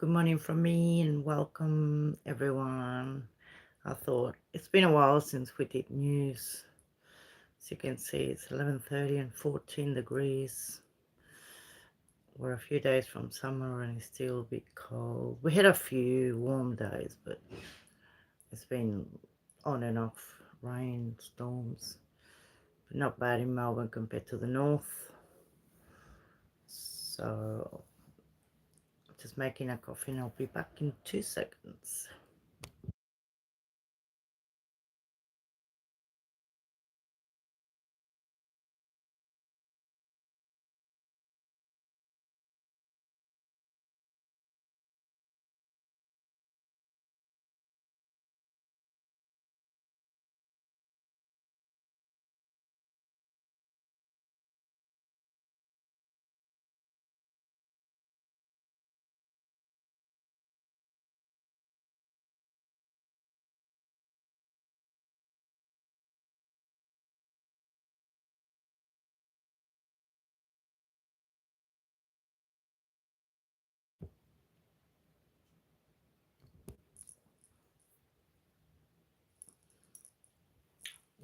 Good morning from me and welcome everyone. I thought it's been a while since we did news. As you can see, it's 11:30 and 14 degrees. We're a few days from summer and it's still a bit cold. We had a few warm days, but it's been on and off rain, storms. But not bad in Melbourne compared to the north. So just making a coffee and I'll be back in 2 seconds.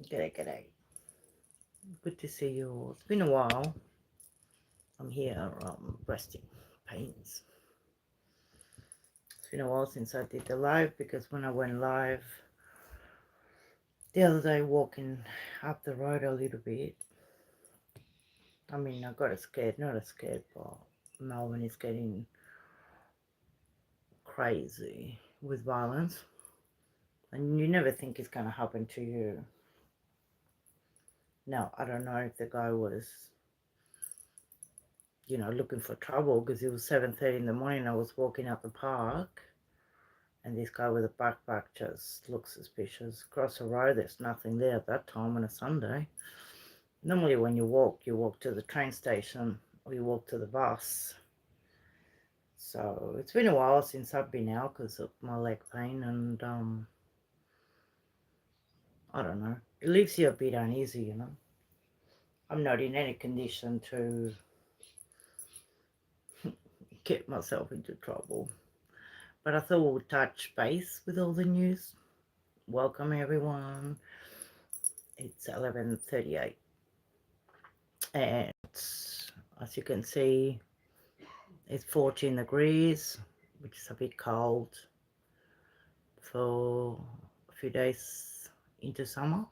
G'day. Good to see you all. It's been a while. I'm here resting pains. It's been a while since I did the live because when I went live the other day walking up the road a little bit, I mean I got scared, not scared, but Melbourne is getting crazy with violence and you never think it's going to happen to you. Now, I don't know if the guy was looking for trouble because it was 7:30 in the morning. I was walking up the park and this guy with a backpack just looks suspicious. Across the road, there's nothing there at that time on a Sunday. Normally when you walk to the train station or you walk to the bus. So it's been a while since I've been out because of my leg pain and I don't know. It leaves you a bit uneasy, I'm not in any condition to get myself into trouble. But I thought we'll touch base with all the news. Welcome everyone. It's 11:38 and as you can see it's 14 degrees, which is a bit cold for a few days into summer,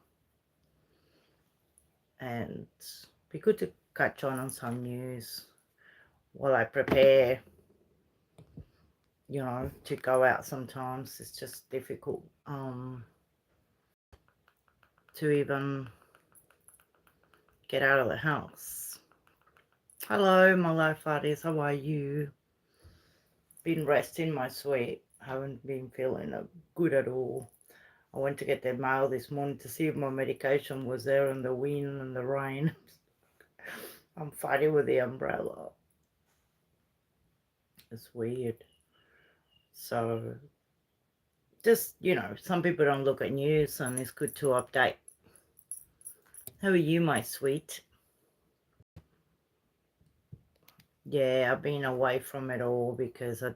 and be good to catch on some news while I prepare. To go out sometimes it's just difficult to even get out of the house. Hello my life artists, how are you? Been resting my sweet, haven't been feeling good at all. I went to get the mail this morning to see if my medication was there in the wind and the rain. I'm fighting with the umbrella. It's weird. So just some people don't look at news and it's good to update. How are you my sweet? Yeah, I've been away from it all because I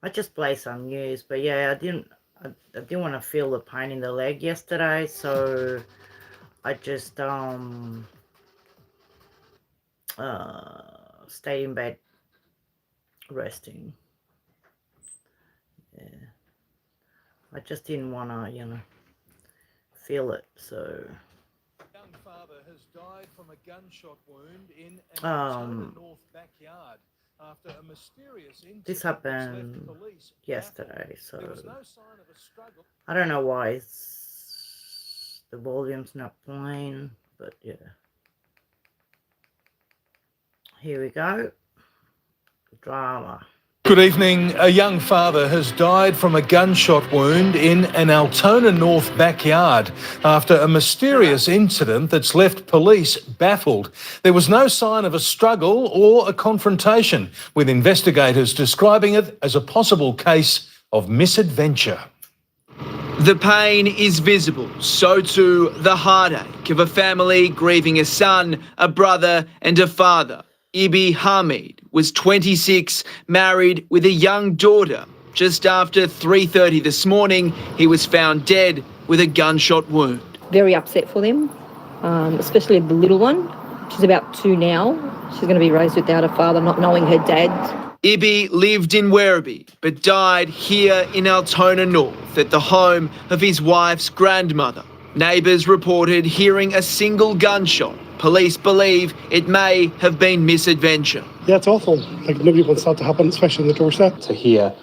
just play some news, but yeah, I didn't want to feel the pain in the leg yesterday, so I just stayed in bed resting. Yeah, I just didn't want to feel it, so Young father has died from a gunshot wound in an Altona North backyard after a mysterious incident. This happened yesterday, so there was no sign of a struggle. I don't know why the volume's not playing, but yeah. Here we go. Drama. Good evening. A young father has died from a gunshot wound in an Altona North backyard after a mysterious incident that's left police baffled. There was no sign of a struggle or a confrontation, with investigators describing it as a possible case of misadventure. The pain is visible, so too the heartache of a family grieving a son, a brother and a father. Ibi Hamid was 26, married with a young daughter. Just after 3:30 this morning, he was found dead with a gunshot wound. Very upset for them, especially the little one. She's about 2 now. She's going to be raised without a father, not knowing her dad. Ibi lived in Werribee but died here in Altona North at the home of his wife's grandmother. Neighbours reported hearing a single gunshot. Police believe it may have been misadventure. Yeah, it's awful. Like, nobody wants that to happen, especially on the doorstep. To hear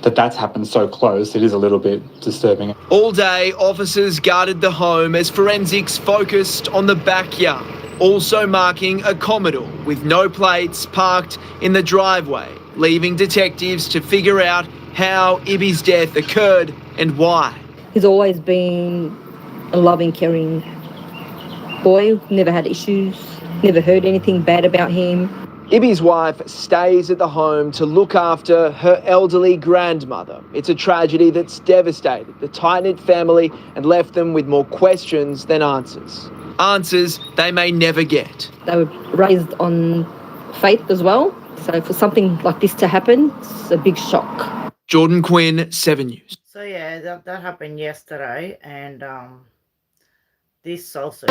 that's happened so close, it is a little bit disturbing. All day, officers guarded the home as forensics focused on the backyard, also marking a Commodore with no plates parked in the driveway, leaving detectives to figure out how Ibi's death occurred and why. He's always been a loving, caring boy, never had issues, never heard anything bad about him. Ibi's wife stays at the home to look after her elderly grandmother. It's a tragedy that's devastated the tight-knit family and left them with more questions than answers. Answers they may never get. They were raised on faith as well, so for something like this to happen, it's a big shock. Jordan Quinn, 7 News. So yeah, that happened yesterday, and this also.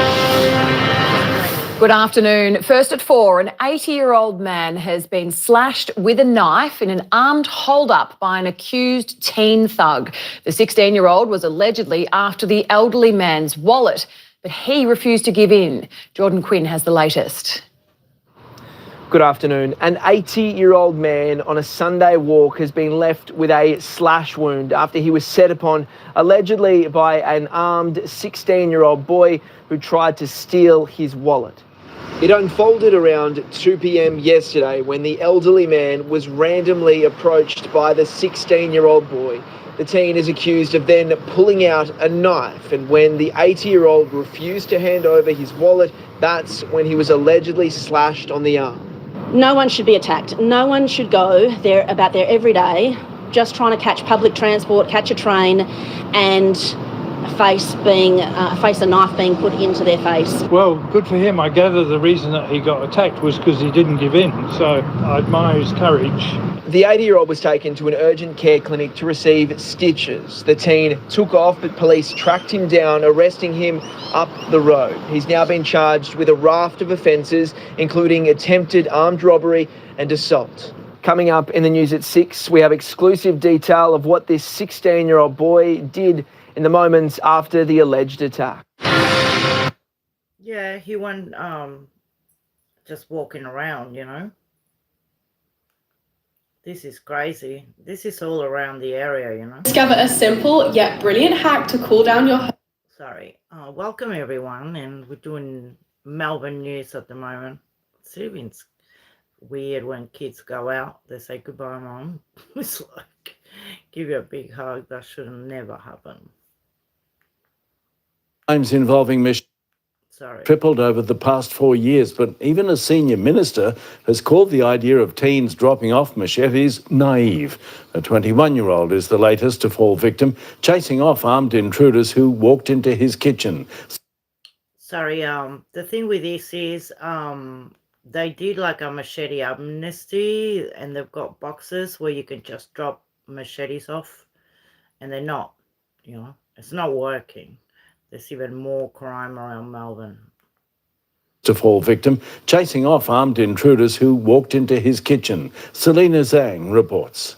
Good afternoon. First at 4, an 80-year-old man has been slashed with a knife in an armed hold-up by an accused teen thug. The 16-year-old was allegedly after the elderly man's wallet, but he refused to give in. Jordan Quinn has the latest. Good afternoon. An 80-year-old man on a Sunday walk has been left with a slash wound after he was set upon allegedly by an armed 16-year-old boy who tried to steal his wallet. It unfolded around 2 p.m. yesterday when the elderly man was randomly approached by the 16-year-old boy. The teen is accused of then pulling out a knife, and when the 80-year-old refused to hand over his wallet, that's when he was allegedly slashed on the arm. No one should be attacked. No one should go there about their every day just trying to catch public transport, catch a train, and face a knife being put into their face. Well, good for him. I gather the reason that he got attacked was because he didn't give in, so I admire his courage. The 80-year-old was taken to an urgent care clinic to receive stitches. The teen took off, but police tracked him down, arresting him up the road. He's now been charged with a raft of offences, including attempted armed robbery and assault. Coming up in the news at 6, we have exclusive detail of what this 16-year-old boy did in the moments after the alleged attack. Yeah, he went just walking around, you know. This is crazy. This is all around the area, you know. Discover a simple yet brilliant hack to cool down your... Sorry. Welcome everyone, and we're doing Melbourne News at the moment. It's weird when kids go out. They say goodbye, Mom. It's like, give you a big hug. That should never happen. Crimes involving tripled over the past 4 years, but even a senior minister has called the idea of teens dropping off machetes naive. A 21-year-old is the latest to fall victim, chasing off armed intruders who walked into his kitchen. Sorry, the thing with this is they did like a machete amnesty, and they've got boxes where you can just drop machetes off, and they're not, you know, it's not working. There's even more crime around Melbourne. To fall victim, chasing off armed intruders who walked into his kitchen. Selena Zhang reports.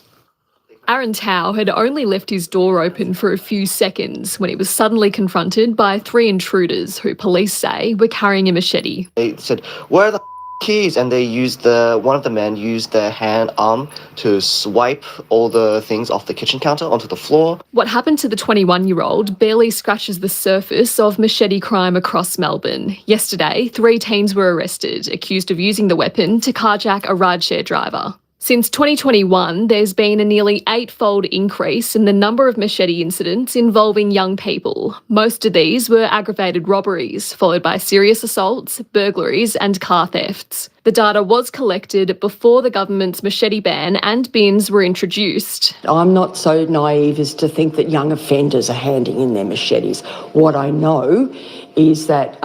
Aaron Tao had only left his door open for a few seconds when he was suddenly confronted by 3 intruders who police say were carrying a machete. They said, "Where are the keys?" And they used one of the men used their arm to swipe all the things off the kitchen counter onto the floor. What happened to the 21-year-old barely scratches the surface of machete crime across Melbourne. Yesterday, 3 teens were arrested, accused of using the weapon to carjack a rideshare driver. Since 2021, there's been a nearly 8-fold increase in the number of machete incidents involving young people. Most of these were aggravated robberies, followed by serious assaults, burglaries and car thefts. The data was collected before the government's machete ban and bins were introduced. I'm not so naive as to think that young offenders are handing in their machetes. What I know is that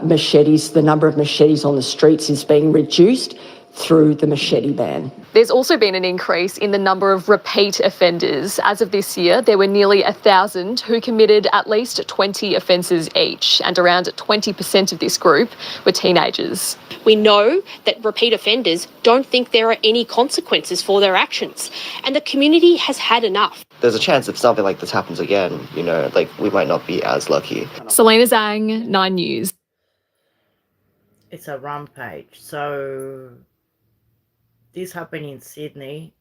machetes, the number of machetes on the streets is being reduced through the machete ban. There's also been an increase in the number of repeat offenders. As of this year, there were nearly 1,000 who committed at least 20 offences each, and around 20% of this group were teenagers. We know that repeat offenders don't think there are any consequences for their actions, and the community has had enough. There's a chance if something like this happens again, like we might not be as lucky. Selena Zhang, 9 News. It's a rampage. So this happened in Sydney.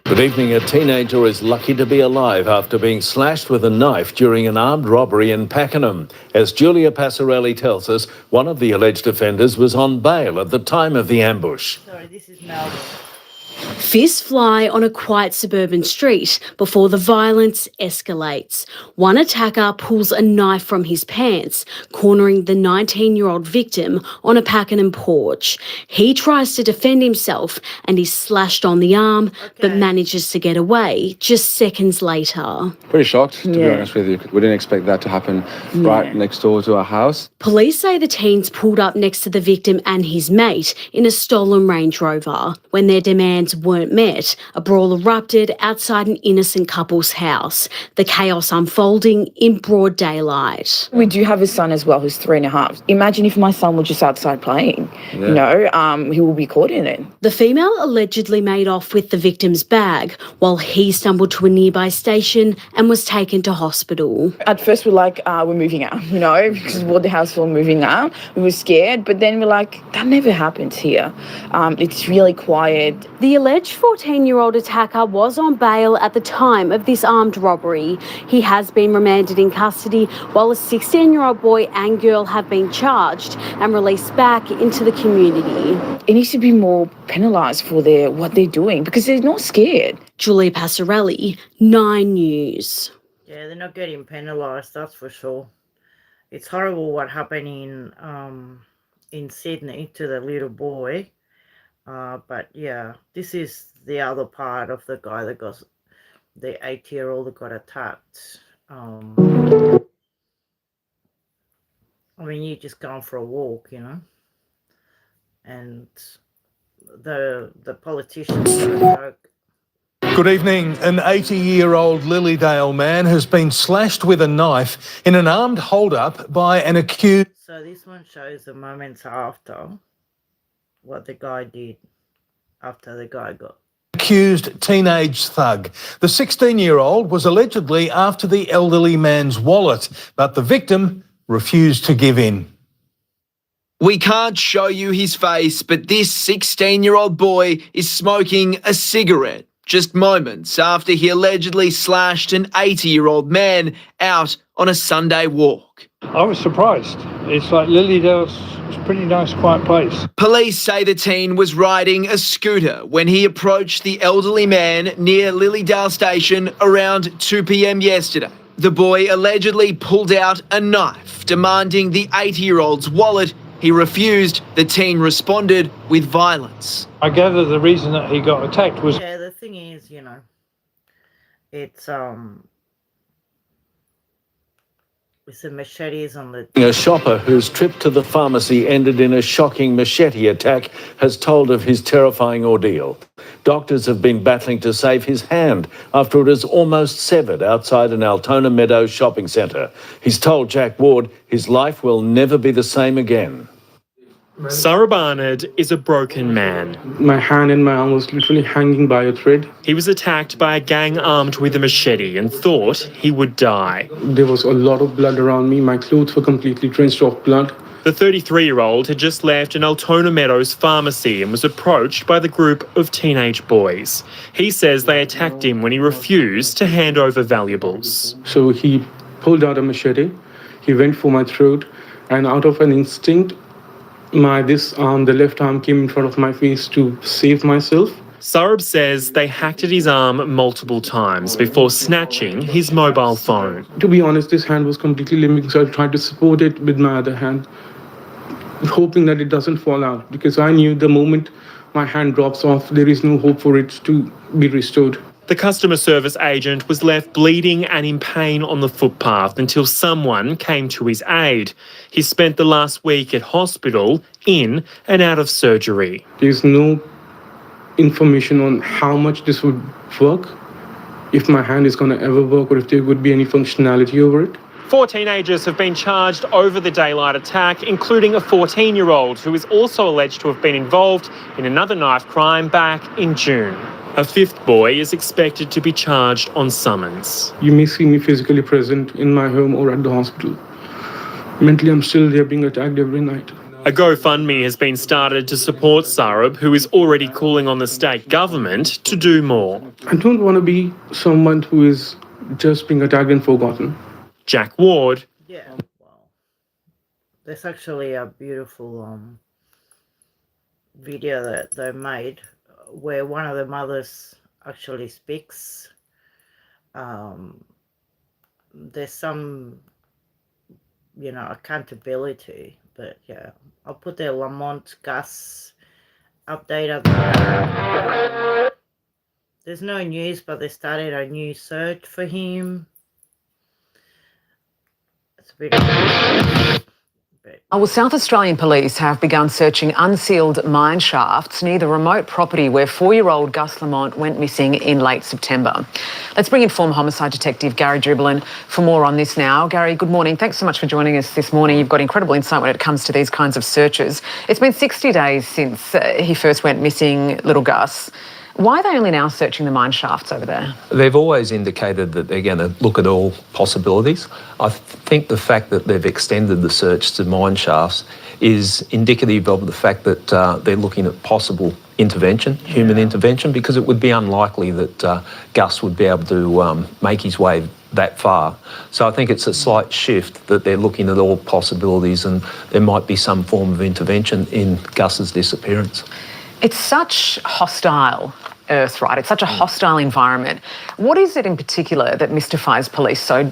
Good evening. A teenager is lucky to be alive after being slashed with a knife during an armed robbery in Pakenham. As Julia Passarelli tells us, one of the alleged offenders was on bail at the time of the ambush. Sorry, this is Melbourne. Fists fly on a quiet suburban street before the violence escalates. One attacker pulls a knife from his pants, cornering the 19-year-old victim on a Pakenham porch. He tries to defend himself and is slashed on the arm, but manages to get away just seconds later. Pretty shocked, to be honest with you. We didn't expect that to happen right next door to our house. Police say the teens pulled up next to the victim and his mate in a stolen Range Rover. When their demands weren't met, a brawl erupted outside an innocent couple's house, the chaos unfolding in broad daylight. We do have a son as well who's 3.5. Imagine if my son were just outside playing, he will be caught in it. The female allegedly made off with the victim's bag while he stumbled to a nearby station and was taken to hospital. At first we're like, we're moving out, because we bought the house, we're moving out. We were scared, but then we're like, that never happens here. It's really quiet. The alleged 14-year-old attacker was on bail at the time of this armed robbery. He has been remanded in custody while a 16-year-old boy and girl have been charged and released back into the community. It needs to be more penalised for what they're doing because they're not scared. Julia Passarelli, 9 News. Yeah, they're not getting penalised, that's for sure. It's horrible what happened in Sydney to the little boy. But yeah, this is the other part of the guy that got, the 8-year-old that got attacked. I mean, you just gone for a walk, and the politicians are a joke. Good evening. An 80-year-old Lilydale man has been slashed with a knife in an armed hold-up by an accused. So this one shows the moments after what the guy did after the guy got accused teenage thug. The 16-year-old was allegedly after the elderly man's wallet, but the victim refused to give in. We can't show you his face, but this 16-year-old boy is smoking a cigarette just moments after he allegedly slashed an 80-year-old man out on a Sunday walk. I was surprised. It's like Lilydale's a pretty nice, quiet place. Police say the teen was riding a scooter when he approached the elderly man near Lilydale Station around 2 p.m. yesterday. The boy allegedly pulled out a knife, demanding the 80-year-old's wallet. He refused. The teen responded with violence. I gather the reason that he got attacked was... Yeah, the thing is, it's with the machetes on the... A shopper whose trip to the pharmacy ended in a shocking machete attack has told of his terrifying ordeal. Doctors have been battling to save his hand after it is almost severed outside an Altona Meadows shopping centre. He's told Jack Ward his life will never be the same again. Sarah Barnard is a broken man. My hand and my arm was literally hanging by a thread. He was attacked by a gang armed with a machete and thought he would die. There was a lot of blood around me. My clothes were completely drenched of blood. The 33-year-old had just left an Altona Meadows pharmacy and was approached by the group of teenage boys. He says they attacked him when he refused to hand over valuables. So he pulled out a machete. He went for my throat, and out of an instinct, the left arm came in front of my face to save myself. Sarab says they hacked at his arm multiple times before snatching his mobile phone. To be honest, this hand was completely limping, so I tried to support it with my other hand, hoping that it doesn't fall out, because I knew the moment my hand drops off, there is no hope for it to be restored. The customer service agent was left bleeding and in pain on the footpath until someone came to his aid. He spent the last week at hospital, in and out of surgery. There's no information on how much this would work, if my hand is going to ever work, or if there would be any functionality over it. 4 teenagers have been charged over the daylight attack, including a 14-year-old who is also alleged to have been involved in another knife crime back in June. A 5th boy is expected to be charged on summons. You may see me physically present in my home or at the hospital. Mentally, I'm still there being attacked every night. A GoFundMe has been started to support Sarab, who is already calling on the state government to do more. I don't want to be someone who is just being attacked and forgotten. Jack Ward. Yeah, well, there's actually a beautiful video that they made where one of the mothers actually speaks. There's some, accountability, but yeah, I'll put the Lamont Gus update up there. There's no news, but they started a new search for him. Well, South Australian police have begun searching unsealed mine shafts near the remote property where 4-year-old Gus Lamont went missing in late September. Let's bring in former homicide detective Gary Dribbelin for more on this now. Gary, good morning. Thanks so much for joining us this morning. You've got incredible insight when it comes to these kinds of searches. It's been 60 days since he first went missing, little Gus. Why are they only now searching the mine shafts over there? They've always indicated that they're going to look at all possibilities. I think the fact that they've extended the search to mine shafts is indicative of the fact that they're looking at possible intervention, human intervention, because it would be unlikely that Gus would be able to make his way that far. So I think it's a slight shift that they're looking at all possibilities and there might be some form of intervention in Gus's disappearance. It's such hostile earth, right? It's such a hostile environment. What is it in particular that mystifies police so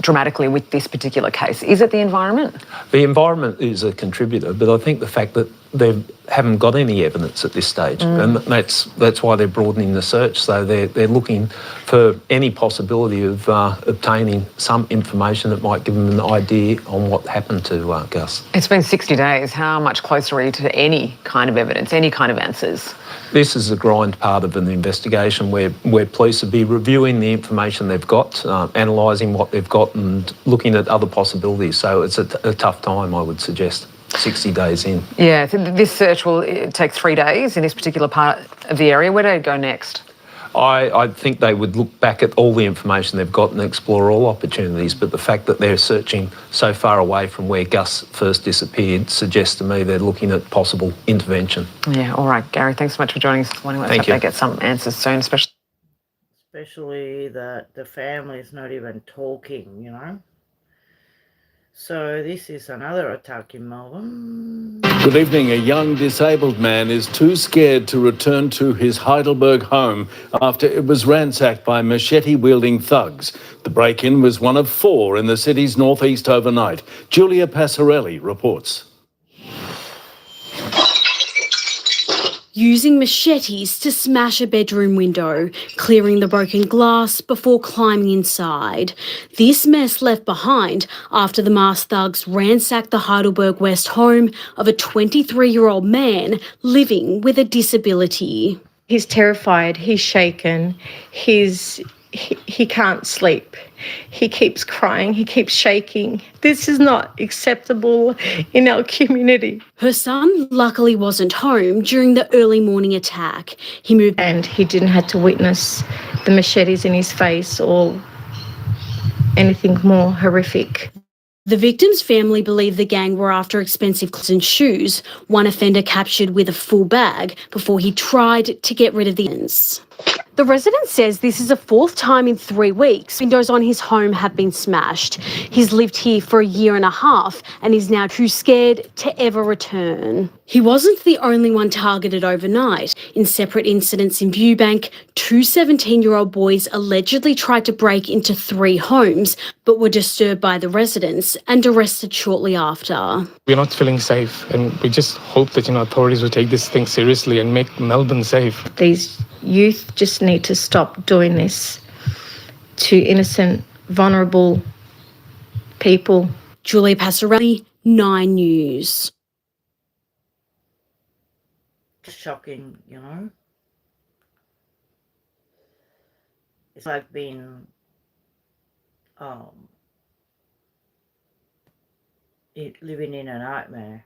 dramatically with this particular case? Is it the environment? The environment is a contributor, but I think the fact that they haven't got any evidence at this stage, and that's why they're broadening the search. So they're looking for any possibility of obtaining some information that might give them an idea on what happened to Gus. It's been 60 days. How much closer are you to any kind of evidence, any kind of answers? This is the grind part of an investigation where police will be reviewing the information they've got, analysing what they've got and looking at other possibilities. So it's a tough time, I would suggest, 60 days in. Yeah, this search will take 3 days in this particular part of the area. Where do they go next? I think they would look back at all the information they've got and explore all opportunities, but the fact that they're searching so far away from where Gus first disappeared suggests to me they're looking at possible intervention. Yeah, all right, Gary, thanks so much for joining us this morning. Let's hope they get some answers soon, especially that the family's not even talking, So this is another attack in Melbourne. Good evening. A young disabled man is too scared to return to his Heidelberg home after it was ransacked by machete-wielding thugs. The break-in was one of 4 in the city's northeast overnight. Julia Passarelli reports. Using machetes to smash a bedroom window, clearing the broken glass before climbing inside. This mess left behind after the masked thugs ransacked the Heidelberg West home of a 23-year-old man living with a disability. He's terrified, he's shaken, he can't sleep. He keeps crying, he keeps shaking. This is not acceptable in our community. Her son luckily wasn't home during the early morning attack. He moved and he didn't have to witness the machetes in his face or anything more horrific. The victim's family believe the gang were after expensive clothes and shoes, one offender captured with a full bag before he tried to get rid of the evidence. The resident says this is the 4th time in 3 weeks windows on his home have been smashed. He's lived here for a year and a half and is now too scared to ever return. He wasn't the only one targeted overnight. In separate incidents in Viewbank, 2 17-year-old boys allegedly tried to break into 3 homes but were disturbed by the residents and arrested shortly after. We're not feeling safe and we just hope that authorities will take this thing seriously and make Melbourne safe. These youth just need to stop doing this to innocent, vulnerable people. Julia Passarelli, 9 News. Shocking, you know. It's like being living in a nightmare.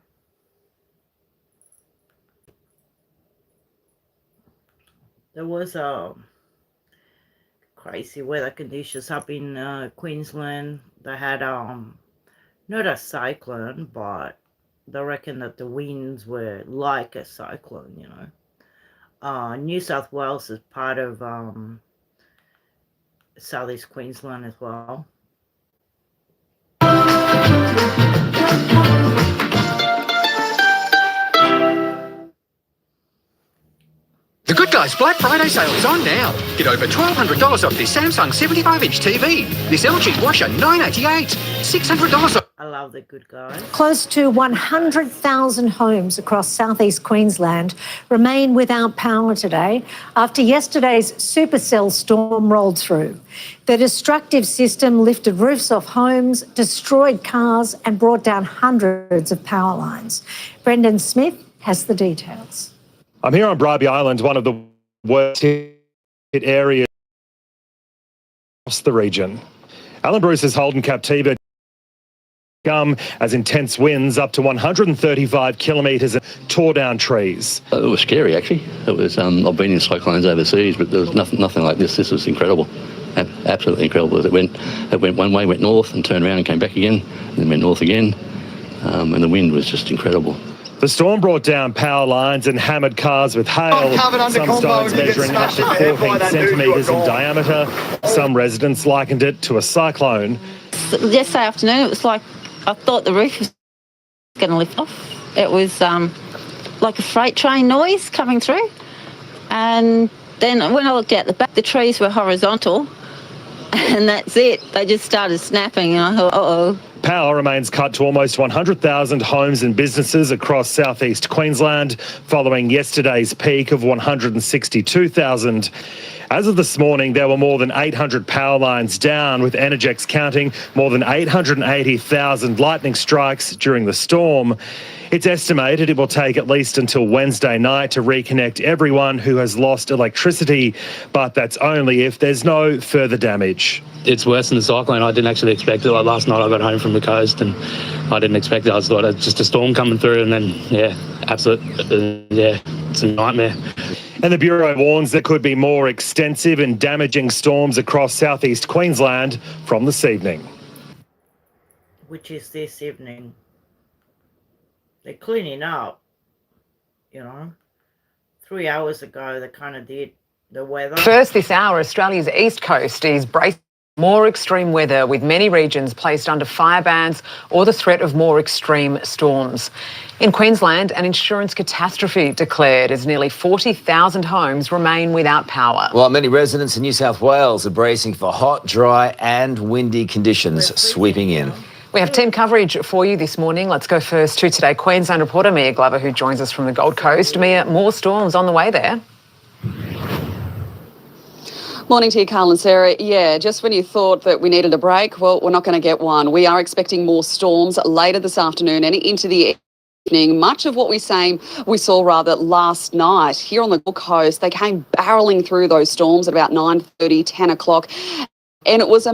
There was crazy weather conditions up in Queensland. They had not a cyclone, but they reckon that the winds were like a cyclone, you know. New South Wales is part of southeast Queensland as well. The Good Guys Black Friday sale is on now. Get over $1,200 off this Samsung 75-inch TV, this LG washer $988, $600 off. I love the Good Guys. Close to 100,000 homes across southeast Queensland remain without power today after yesterday's supercell storm rolled through. The destructive system lifted roofs off homes, destroyed cars and brought down hundreds of power lines. Brendan Smith has the details. I'm here on Bribie Island, one of the worst hit areas across the region. Alan Bruce's Holden Captiva come as intense winds up to 135 kilometres tore down trees. It was scary, actually. It was. I've been in cyclones overseas, but there was nothing like this. This was incredible, absolutely incredible. It went one way, went north, and turned around and came back again, and then went north again, and the wind was just incredible. The storm brought down power lines and hammered cars with hail, some stones measuring up to 14 centimetres in diameter. Some residents likened it to a cyclone. Yesterday afternoon, it was like I thought the roof was going to lift off. It was like a freight train noise coming through. And then when I looked out the back, the trees were horizontal, and that's it. They just started snapping, and I thought, uh-oh. Power remains cut to almost 100,000 homes and businesses across southeast Queensland, following yesterday's peak of 162,000. As of this morning, there were more than 800 power lines down, with Energex counting more than 880,000 lightning strikes during the storm. It's estimated it will take at least until Wednesday night to reconnect everyone who has lost electricity, but that's only if there's no further damage. It's worse than the cyclone. I didn't actually expect it. Like last night I got home from the coast and I didn't expect it. I thought it was just a storm coming through, and then, it's a nightmare. And the Bureau warns there could be more extensive and damaging storms across southeast Queensland from this evening. Which is this evening. They're cleaning up, you know. 3 hours ago, they kind of did the weather. First this hour, Australia's east coast is bracing for more extreme weather, with many regions placed under fire bans or the threat of more extreme storms. In Queensland, an insurance catastrophe declared as nearly 40,000 homes remain without power. While many residents in New South Wales are bracing for hot, dry and windy conditions sweeping in. We have team coverage for you this morning. Let's go first to Today Queensland reporter Mia Glover, who joins us from the Gold Coast. Mia, more storms on the way there. Morning to you, Carl and Sarah. Yeah, just when you thought that we needed a break, well, we're not going to get one. We are expecting more storms later this afternoon and into the evening. Much of what we saw last night here on the Gold Coast. They came barrelling through those storms at about 9:30, 10 o'clock. And it was a